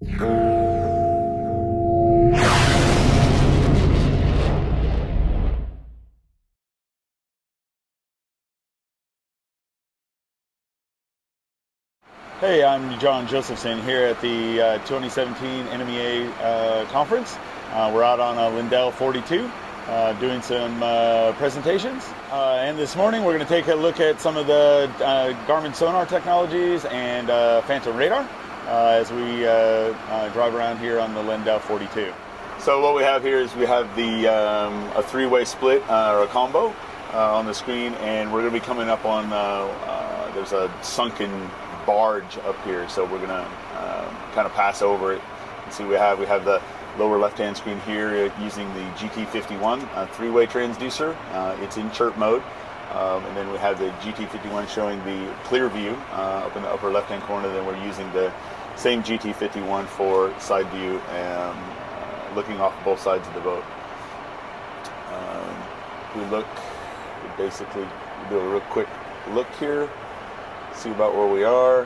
Hey, I'm John Josephson here at the 2017 NMEA conference. We're out on Lindell 42 doing some presentations. And this morning we're going to take a look at some of the Garmin Sonar technologies and Phantom radar as we drive around here on the Lindell 42. So what we have here is we have the a three-way split or a combo on the screen, and we're going to be coming up on there's a sunken barge up here, so we're gonna kind of pass over it and see. We have the lower left-hand screen here using the GT51 three-way transducer. It's in chirp mode, and then we have the GT51 showing the ClearVu up in the upper left-hand corner. Then we're using the same GT51 for SideVu, looking off both sides of the boat. We basically do a real quick look here. See about where we are.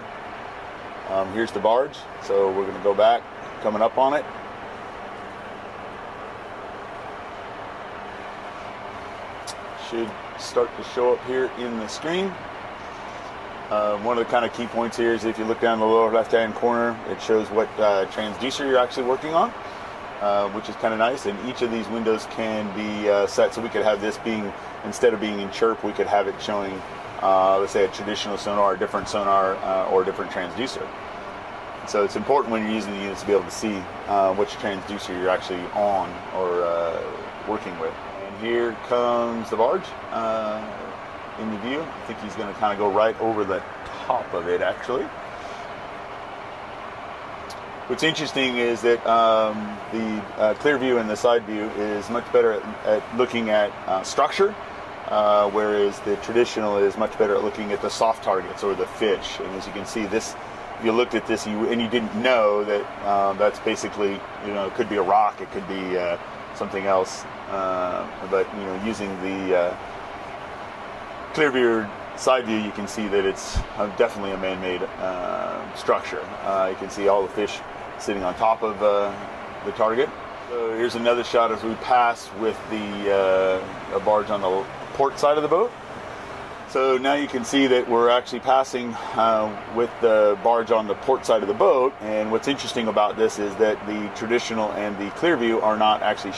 Here's the barge, so we're going to go back, coming up on it. Should start to show up here in the screen. One of the kind of key points here is if you look down the lower left-hand corner, it shows what transducer you're actually working on, which is kind of nice. And each of these windows can be set, so we could have this being, instead of being in chirp, we could have it showing let's say a traditional sonar, a different sonar, or a different transducer. So it's important when you're using the units to be able to see which transducer you're actually on or working with. And here comes the barge in the view. I think he's going to kind of go right over the top of it, actually. What's interesting is that the ClearVu and the SideVu is much better at looking at structure, whereas the traditional is much better at looking at the soft targets or the fish. And as you can see, this, if you looked at this and you didn't know that that's basically, it could be a rock, it could be something else. But using the ClearVu SideVu, you can see that it's definitely a man-made structure. You can see all the fish sitting on top of the target. So here's another shot as we pass with the barge on the port side of the boat. So now you can see that we're actually passing with the barge on the port side of the boat. And what's interesting about this is that the traditional and the ClearVu are not actually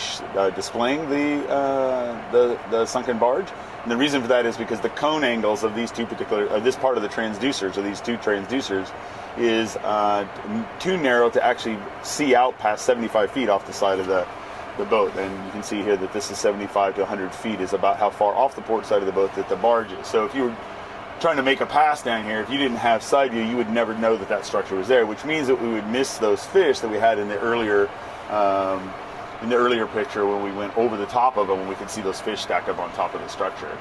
displaying the sunken barge. And the reason for that is because the cone angles of these two particular, this part of the transducers, or these two transducers, is too narrow to actually see out past 75 feet off the side of the boat. And you can see here that this is 75 to 100 feet is about how far off the port side of the boat that the barge is. So if you were trying to make a pass down here, if you didn't have side view, you would never know that that structure was there, which means that we would miss those fish that we had in the earlier picture when we went over the top of them, when we could see those fish stacked up on top of the structure.